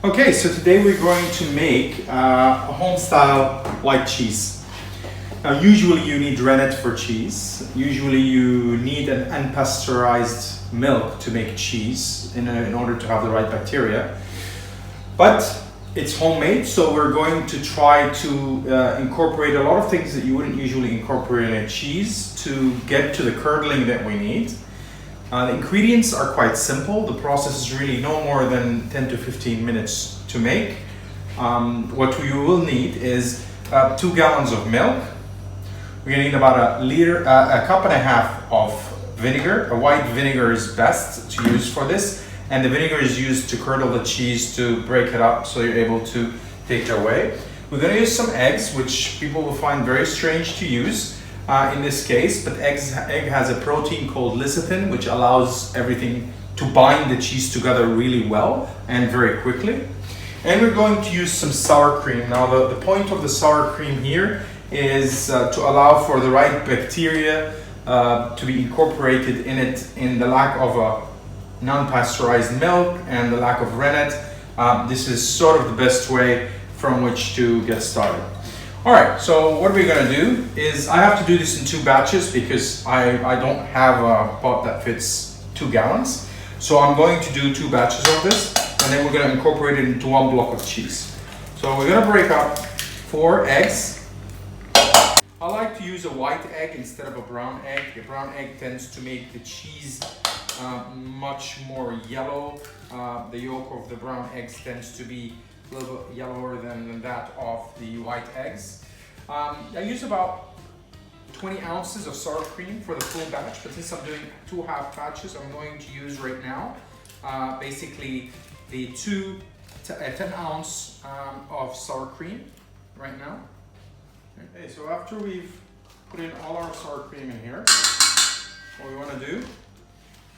Okay, so today we're going to make a home-style white cheese. Now, usually you need rennet for cheese. Usually you need an unpasteurized milk to make cheese in order to have the right bacteria. But it's homemade, so we're going to try to incorporate a lot of things that you wouldn't usually incorporate in a cheese to get to the curdling that we need. The ingredients are quite simple. The process is really no more than 10 to 15 minutes to make. What we will need is 2 gallons of milk. We're gonna need about a cup and a half of vinegar. A white vinegar is best to use for this, and the vinegar is used to curdle the cheese, to break it up so you're able to take it away. We're gonna use some eggs, which people will find very strange to use in this case, but egg has a protein called lecithin, which allows everything to bind the cheese together really well and very quickly. And we're going to use some sour cream. Now the point of the sour cream here is to allow for the right bacteria to be incorporated in it, in the lack of a non-pasteurized milk and the lack of rennet. This is sort of the best way from which to get started. All right, so what we're gonna do is, I have to do this in 2 batches because I don't have a pot that fits 2 gallons. So I'm going to do 2 batches of this, and then we're gonna incorporate it into 1 block of cheese. So we're gonna break up 4 eggs. I like to use a white egg instead of a brown egg. The brown egg tends to make the cheese much more yellow. The yolk of the brown eggs tends to be a little bit yellower than that of the white eggs. I use about 20 ounces of sour cream for the full batch, but since I'm doing 2 half batches, I'm going to use right now basically the 10 ounce of sour cream right now. Okay, so after we've put in all our sour cream in here, what we want to do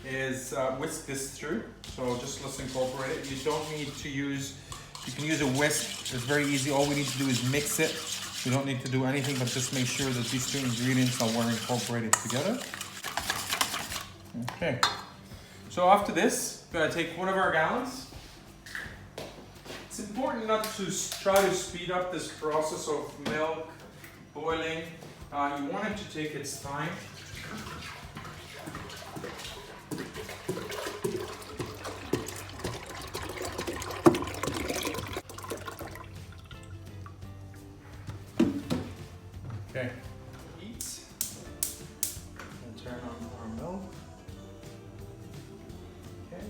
is whisk this through. So just let's incorporate it. You don't need to use, you can use a whisk, it's very easy. All we need to do is mix it. We don't need to do anything but just make sure that these 2 ingredients are well incorporated together. Okay, so after this, we're gonna take 1 of our gallons. It's important not to try to speed up this process of milk boiling. You want it to take its time. Okay, heat, and turn on our milk. Okay.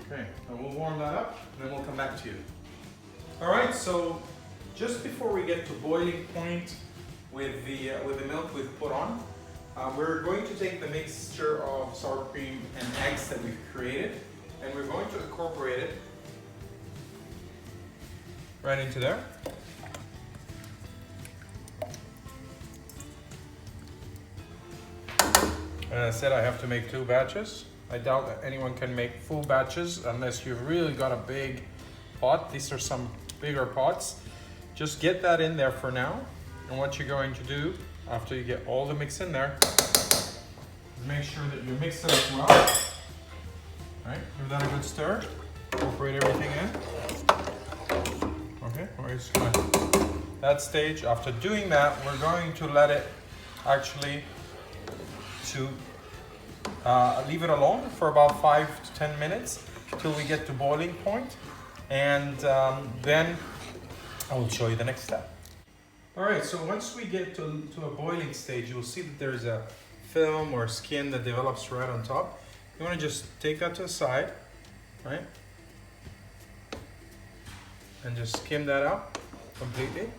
Okay, and we'll warm that up, and then we'll come back to you. All right, so just before we get to boiling point with the milk we've put on, we're going to take the mixture of sour cream and eggs that we've created, and we're going to incorporate it right into there. As I said, I have to make 2 batches. I doubt that anyone can make full batches unless you've really got a big pot. These are some bigger pots. Just get that in there for now. And what you're going to do after you get all the mix in there, is make sure that you mix it up well. All right, give that a good stir. Incorporate everything in. Okay, where's my that stage? After doing that, we're going to let it actually leave it alone for about 5 to 10 minutes till we get to boiling point, and then I will show you the next step. All right, so once we get to a boiling stage, you'll see that there's a film or skin that develops right on top. You want to just take that to the side, right? And just skim that out completely.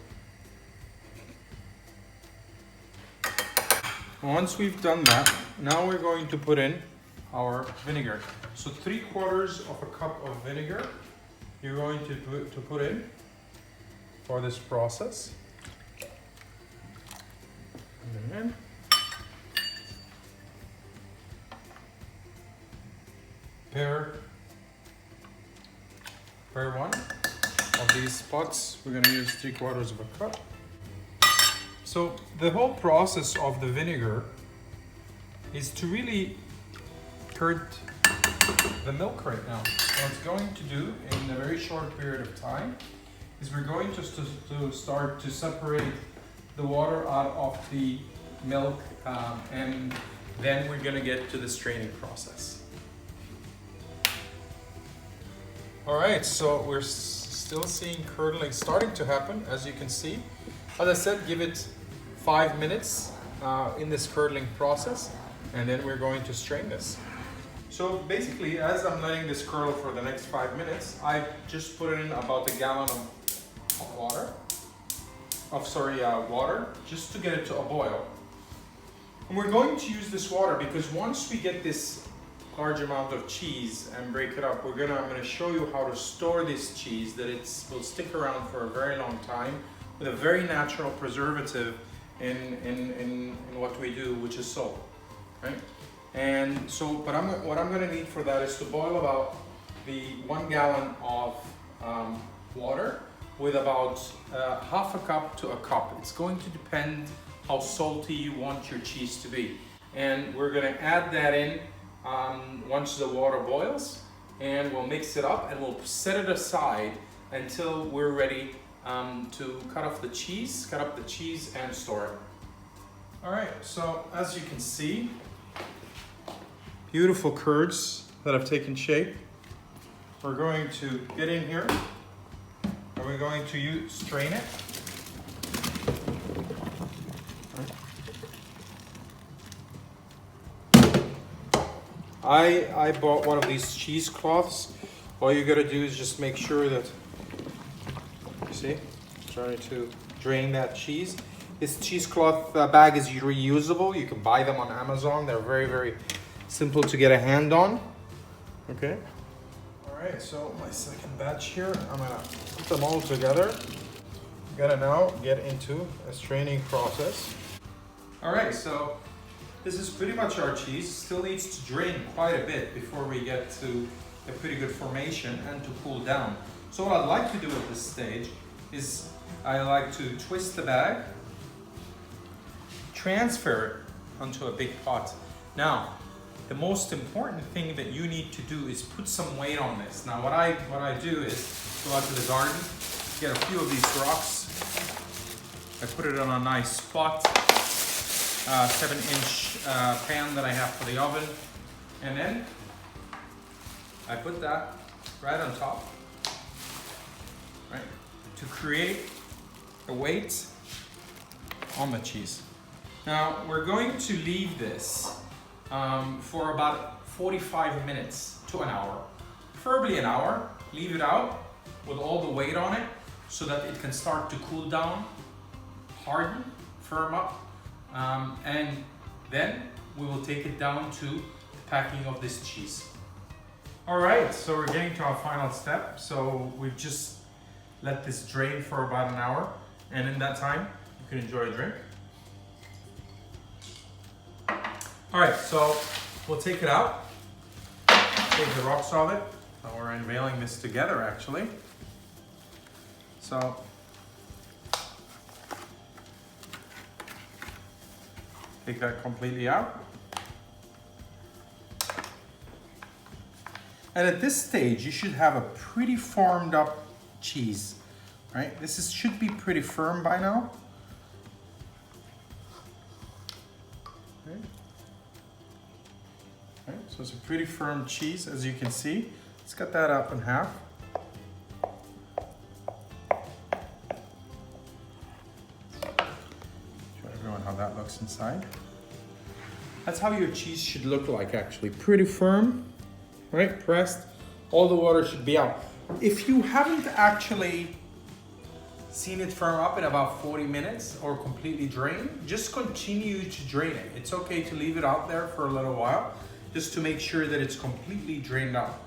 Once we've done that, now we're going to put in our vinegar. So 3/4 of a cup of vinegar you're going to put in for this process. And then pair 1 of these pots. We're going to use 3/4 of a cup. So the whole process of the vinegar is to really curd the milk right now. What it's going to do in a very short period of time is we're going to start to separate the water out of the milk, and then we're gonna get to the straining process. All right, so we're still seeing curdling starting to happen, as you can see. As I said, give it 5 minutes in this curdling process, and then we're going to strain this. So basically, as I'm letting this curdle for the next 5 minutes, I just put in about a gallon of water, just to get it to a boil. And we're going to use this water because once we get this large amount of cheese and break it up, I'm gonna show you how to store this cheese that will stick around for a very long time with a very natural preservative in what we do, which is salt, right? And so, what I'm gonna need for that is to boil about the 1 gallon of water with about half a cup to a cup. It's going to depend how salty you want your cheese to be. And we're gonna add that in once the water boils, and we'll mix it up and we'll set it aside until we're ready to cut up the cheese and store it. All right, so as you can see, beautiful curds that have taken shape. We're going to get in here and we're going to strain it. I bought one of these cheesecloths. All you gotta do is just make sure that, you see, trying to drain that cheese. This cheesecloth bag is reusable. You can buy them on Amazon. They're very, very simple to get a hand on. Okay. All right, so my second batch here, I'm gonna put them all together. I'm gonna now get into a straining process. All right, so this is pretty much our cheese. Still needs to drain quite a bit before we get to a pretty good formation and to cool down. So what I'd like to do at this stage is I like to twist the bag, transfer it onto a big pot. Now, the most important thing that you need to do is put some weight on this. Now what I do is go out to the garden, get a few of these rocks. I put it on a nice spot. 7-inch pan that I have for the oven, and then I put that right on top, right, to create a weight on the cheese. Now we're going to leave this for about 45 minutes to an hour, preferably an hour. Leave it out with all the weight on it so that it can start to cool down, harden, firm up. And then we will take it down to the packing of this cheese. All right, so we're getting to our final step. So we've just let this drain for about an hour, and in that time, you can enjoy a drink. All right, so we'll take it out, take the rocks off it. So we're unveiling this together, actually. So take that completely out. And at this stage, you should have a pretty firmed up cheese, right? Should be pretty firm by now. Okay. Right, so it's a pretty firm cheese, as you can see. Let's cut that up in half. Show everyone how that looks inside. That's how your cheese should look like, actually. Pretty firm, right? Pressed. All the water should be out. If you haven't actually seen it firm up in about 40 minutes or completely drain, just continue to drain it. It's okay to leave it out there for a little while, just to make sure that it's completely drained out.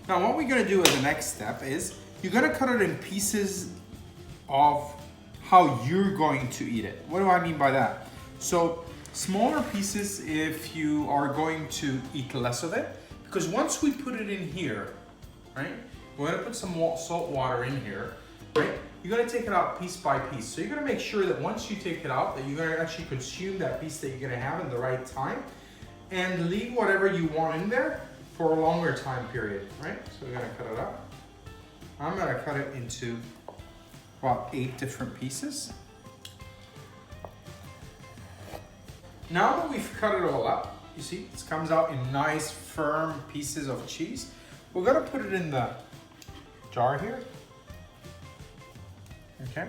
Now, what we're gonna do as the next step is, you're gonna cut it in pieces of how you're going to eat it. What do I mean by that? So, smaller pieces if you are going to eat less of it, because once we put it in here, right, we're gonna put some salt water in here, right? You're gonna take it out piece by piece. So you're gonna make sure that once you take it out, that you're gonna actually consume that piece that you're gonna have in the right time, and leave whatever you want in there for a longer time period, right? So we're gonna cut it up. I'm gonna cut it into about 8 different pieces. Now that we've cut it all up, you see, it comes out in nice, firm pieces of cheese. We're gonna put it in the jar here. Okay,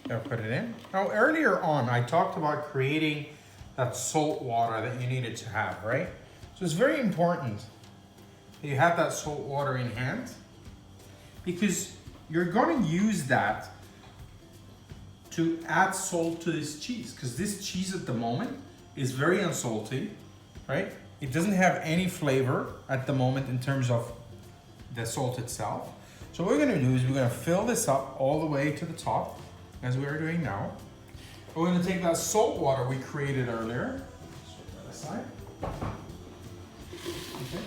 gonna put it in. Now, earlier on, I talked about creating that salt water that you needed to have, right? So it's very important that you have that salt water in hand, because you're gonna use that to add salt to this cheese, because this cheese at the moment is very unsalty, right? It doesn't have any flavor at the moment in terms of the salt itself. So what we're gonna do is we're gonna fill this up all the way to the top, as we are doing now. We're gonna take that salt water we created earlier, set that aside. Okay.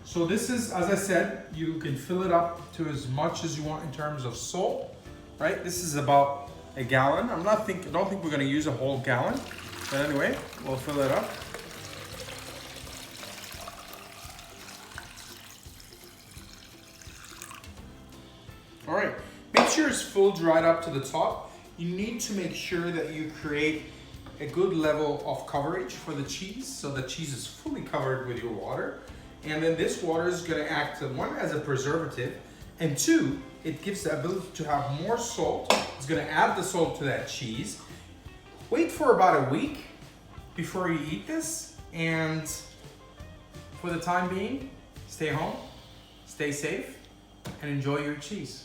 So this is, as I said, you can fill it up to as much as you want in terms of salt, right? This is about a gallon. I don't think we're gonna use a whole gallon, but anyway, we'll fill it up. All right, make sure it's full dried up to the top. You need to make sure that you create a good level of coverage for the cheese, so the cheese is fully covered with your water. And then this water is gonna act, one, as a preservative, and two, it gives the ability to have more salt. It's gonna add the salt to that cheese. Wait for about a week before you eat this, and for the time being, stay home, stay safe, and enjoy your cheese.